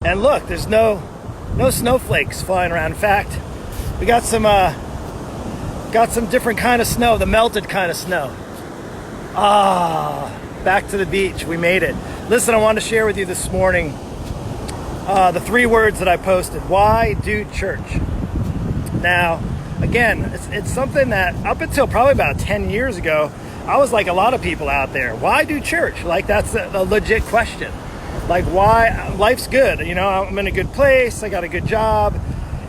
And look, there's no snowflakes flying around. In fact, we got some different kind of snow, the melted kind of snow. Back to the beach. We made it. Listen, I wanted to share with you this morning the 3 words that I posted. Why do church? Now, again, it's something that up until probably about 10 years ago, I was like a lot of people out there. Why do church? Like, that's a legit question. Like, why? Life's good. You know, I'm in a good place. I got a good job.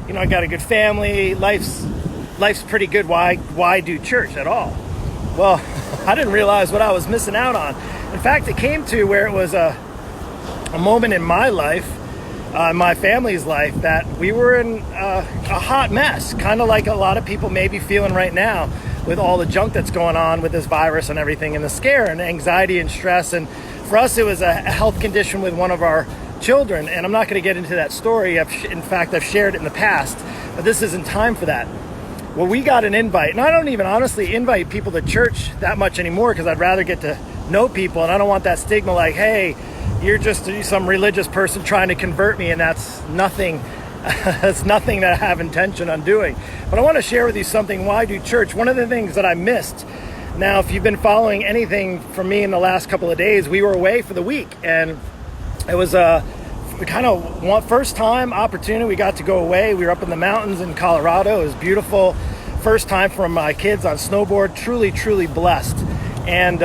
You know, I got a good family. Life's pretty good. Why do church at all? Well, I didn't realize what I was missing out on. In fact, it came to where it was a moment in my life, my family's life, that we were in a hot mess, kind of like a lot of people may be feeling right now with all the junk that's going on with this virus and everything, and the scare and anxiety and stress. And for us, it was a health condition with one of our children, and I'm not going to get into that story. In fact, I've shared it in the past, but this isn't time for that. Well, we got an invite, and I don't even honestly invite people to church that much anymore because I'd rather get to know people, and I don't want that stigma like, hey, you're just some religious person trying to convert me, and that's nothing. That's nothing that I have intention on doing. But I want to share with you something. Why do church? One of the things that I missed. Now, if you've been following anything from me in the last couple of days, we were away for the week, and it was first time opportunity. We got to go away. We were up in the mountains in Colorado. It was beautiful. First time for my kids on snowboard. Truly, truly blessed. And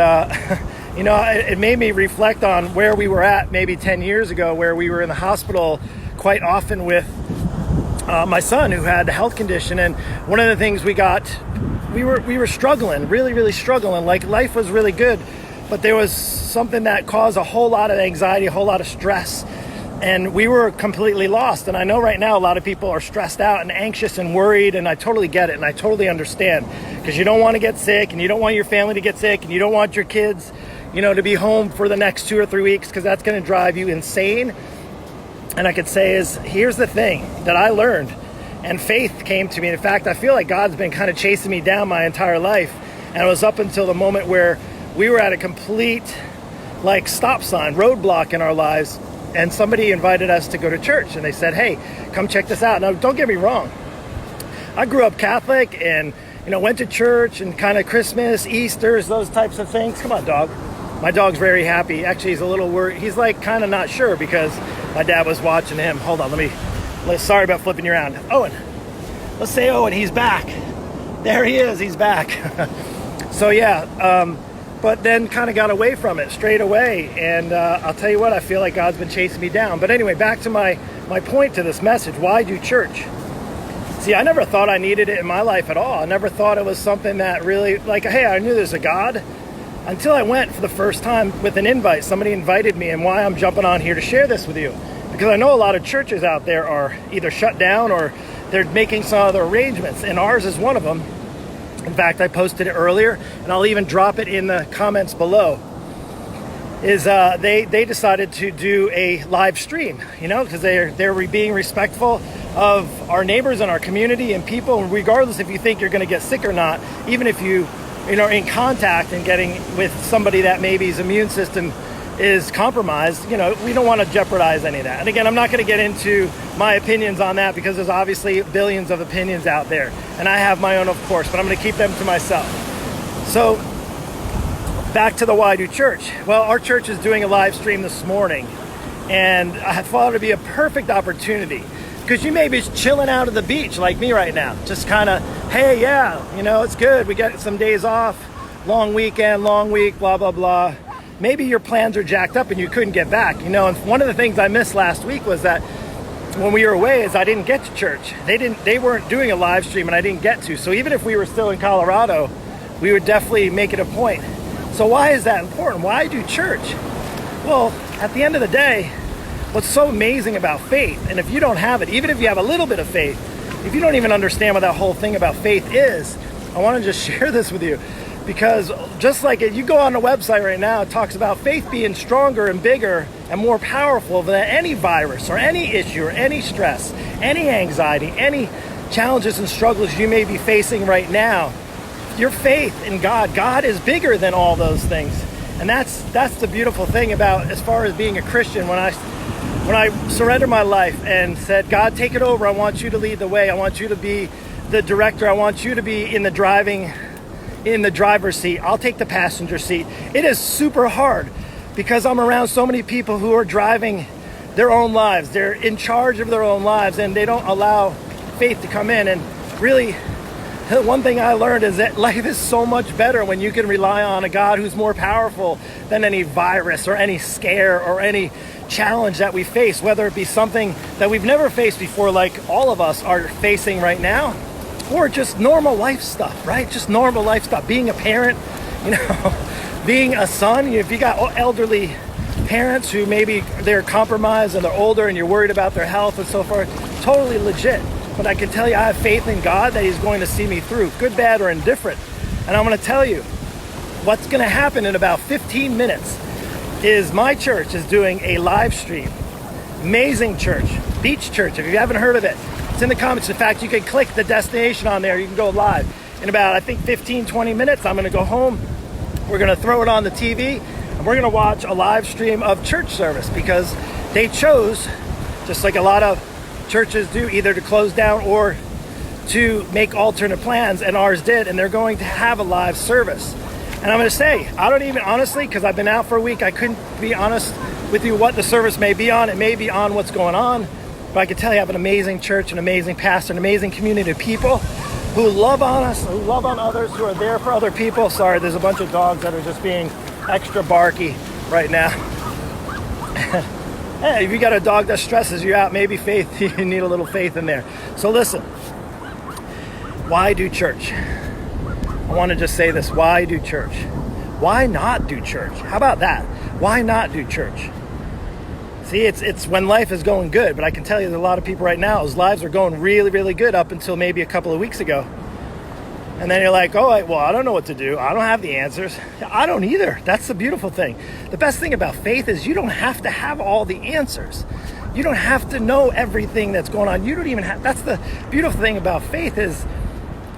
you know, it made me reflect on where we were at maybe 10 years ago, where we were in the hospital quite often with my son who had a health condition. And one of the things we were struggling, really struggling. Like, life was really good, but there was something that caused a whole lot of anxiety, a whole lot of stress, and we were completely lost. And I know right now a lot of people are stressed out and anxious and worried, and I totally get it, and I totally understand, because you don't want to get sick, and you don't want your family to get sick, and you don't want your kids, you know, to be home for the next 2 or 3 weeks, because that's going to drive you insane. And I could say here's the thing that I learned, and faith came to me. In fact, I feel like God's been kind of chasing me down my entire life, and it was up until the moment where we were at a complete stop sign, roadblock in our lives, and somebody invited us to go to church, and they said, hey, come check this out. Now, don't get me wrong. I grew up Catholic and, you know, went to church and kind of Christmas, Easter's, those types of things. Come on, dog. My dog's very happy. Actually, he's a little worried. He's like kind of not sure because my dad was watching him. Hold on, sorry about flipping you around. Owen. Let's say Owen, he's back. There he is, he's back. So yeah, but then kind of got away from it straight away. And I'll tell you what, I feel like God's been chasing me down. But anyway, back to my point to this message. Why do church? See, I never thought I needed it in my life at all. I never thought it was something that really, like, hey, I knew there's a God. Until I went for the first time with an invite. Somebody invited me, and why I'm jumping on here to share this with you. Because I know a lot of churches out there are either shut down or they're making some other arrangements, and ours is one of them. In fact, I posted it earlier, and I'll even drop it in the comments below. They decided to do a live stream, you know, because they're being respectful of our neighbors and our community and people, regardless if you think you're going to get sick or not, even if you know, in contact and getting with somebody that maybe his immune system is compromised, you know, we don't want to jeopardize any of that. And again, I'm not going to get into my opinions on that because there's obviously billions of opinions out there. And I have my own, of course, but I'm going to keep them to myself. So back to the Why Do Church. Well, our church is doing a live stream this morning, and I thought it would be a perfect opportunity because you may be chilling out at the beach like me right now. Just kind of, hey, yeah, you know, it's good. We got some days off, long weekend, long week, blah, blah, blah. Maybe your plans are jacked up and you couldn't get back. You know, and one of the things I missed last week was that when we were away is I didn't get to church. They weren't doing a live stream and I didn't get to. So even if we were still in Colorado, we would definitely make it a point. So why is that important? Why do church? Well, at the end of the day, what's so amazing about faith, and if you don't have it, even if you have a little bit of faith, if you don't even understand what that whole thing about faith is, I want to just share this with you. Because just like it, you go on the website right now, it talks about faith being stronger and bigger and more powerful than any virus or any issue or any stress, any anxiety, any challenges and struggles you may be facing right now. Your faith in God is bigger than all those things. And that's the beautiful thing about, as far as being a Christian, when when I surrendered my life and said, God, take it over. I want you to lead the way. I want you to be the director. I want you to be in the driver's seat. I'll take the passenger seat. It is super hard because I'm around so many people who are driving their own lives. They're in charge of their own lives, and they don't allow faith to come in. And really, one thing I learned is that life is so much better when you can rely on a God who's more powerful than any virus or any scare or any challenge that we face, whether it be something that we've never faced before, like all of us are facing right now, or just normal life stuff, right? Just normal life stuff. Being a parent, being a son. If you got elderly parents who maybe they're compromised and they're older and you're worried about their health and so forth, totally legit. But I can tell you, I have faith in God that He's going to see me through, good, bad, or indifferent. And I'm going to tell you, what's going to happen in about 15 minutes is my church is doing a live stream. Amazing church, Beach Church. If you haven't heard of it, it's in the comments. In fact, you can click the destination on there. You can go live. In about, I think, 15, 20 minutes, I'm going to go home. We're going to throw it on the TV, and we're going to watch a live stream of church service because they chose, just like a lot of churches do, either to close down or to make alternate plans, and ours did, and they're going to have a live service. And I'm going to say, I don't even, honestly, because I've been out for a week, I couldn't be honest with you what the service may be on. It may be on what's going on, but I can tell you I have an amazing church, an amazing pastor, an amazing community of people who love on us, who love on others, who are there for other people. Sorry, there's a bunch of dogs that are just being extra barky right now. Hey, if you got a dog that stresses you out, maybe faith, you need a little faith in there. So listen, why do church? I want to just say this, why do church? Why not do church? How about that? Why not do church? See, it's when life is going good, but I can tell you there's a lot of people right now whose lives are going really, really good up until maybe a couple of weeks ago. And then you're like, oh, well, I don't know what to do. I don't have the answers. I don't either. That's the beautiful thing. The best thing about faith is you don't have to have all the answers. You don't have to know everything that's going on. You don't even have, that's the beautiful thing about faith is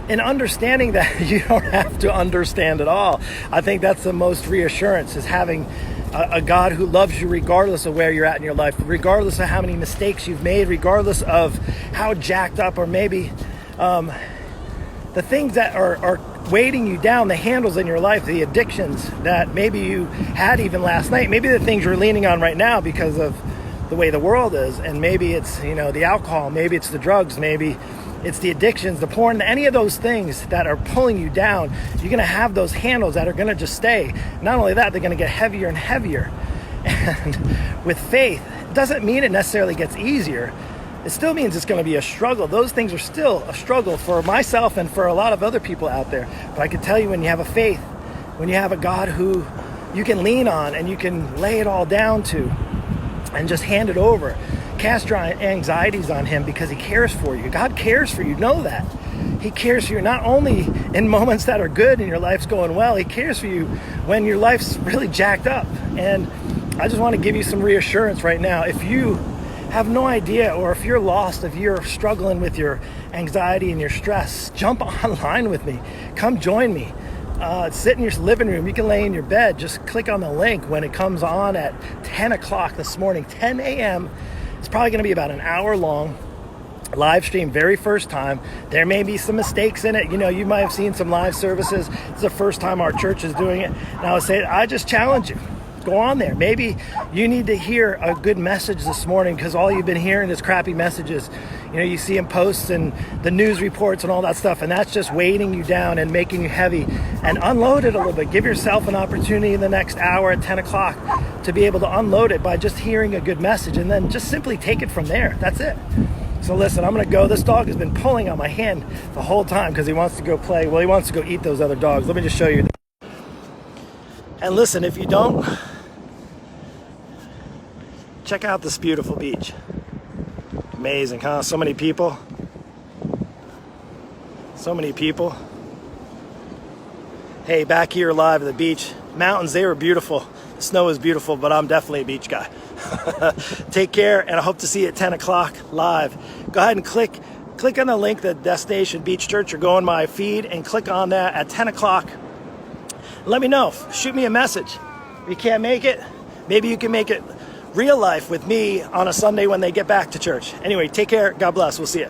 in understanding that you don't have to understand it all. I think that's the most reassurance, is having a God who loves you regardless of where you're at in your life, regardless of how many mistakes you've made, regardless of how jacked up or maybe the things that are weighting you down, the handles in your life, the addictions that maybe you had even last night, maybe the things you're leaning on right now because of the way the world is, and maybe it's the alcohol, maybe it's the drugs, maybe it's the addictions, the porn, any of those things that are pulling you down. You're going to have those handles that are going to just stay. Not only that, they're going to get heavier and heavier. And with faith, it doesn't mean it necessarily gets easier. It still means it's going to be a struggle. Those things are still a struggle for myself and for a lot of other people out there. But I can tell you, when you have a faith, when you have a God who you can lean on and you can lay it all down to and just hand it over, cast your anxieties on Him because He cares for you. God cares for you. Know that. He cares for you not only in moments that are good and your life's going well. He cares for you when your life's really jacked up. And I just want to give you some reassurance right now. If you have no idea, or if you're lost, if you're struggling with your anxiety and your stress, jump online with me. Come join me. Sit in your living room. You can lay in your bed. Just click on the link when it comes on at 10 o'clock this morning, 10 a.m. It's probably going to be about an hour long live stream, very first time. There may be some mistakes in it. You might have seen some live services. It's the first time our church is doing it. And I would say, I just challenge you. Go on there. Maybe you need to hear a good message this morning, because all you've been hearing is crappy messages. You see in posts and the news reports and all that stuff, and that's just weighting you down and making you heavy. And unload it a little bit. Give yourself an opportunity in the next hour at 10 o'clock to be able to unload it by just hearing a good message, and then just simply take it from there. That's it. So listen, I'm going to go. This dog has been pulling on my hand the whole time because he wants to go play. Well, he wants to go eat those other dogs. Let me just show you. And listen, if you don't, check out this beautiful beach. Amazing, huh? So many people. So many people. Hey, back here live at the beach. Mountains, they were beautiful. The snow is beautiful, but I'm definitely a beach guy. Take care, and I hope to see you at 10 o'clock live. Go ahead and click on the link, the destination Beach Church, or go on my feed and click on that at 10 o'clock. Let me know. Shoot me a message. If you can't make it, maybe you can make it real life with me on a Sunday when they get back to church. Anyway, take care. God bless. We'll see you.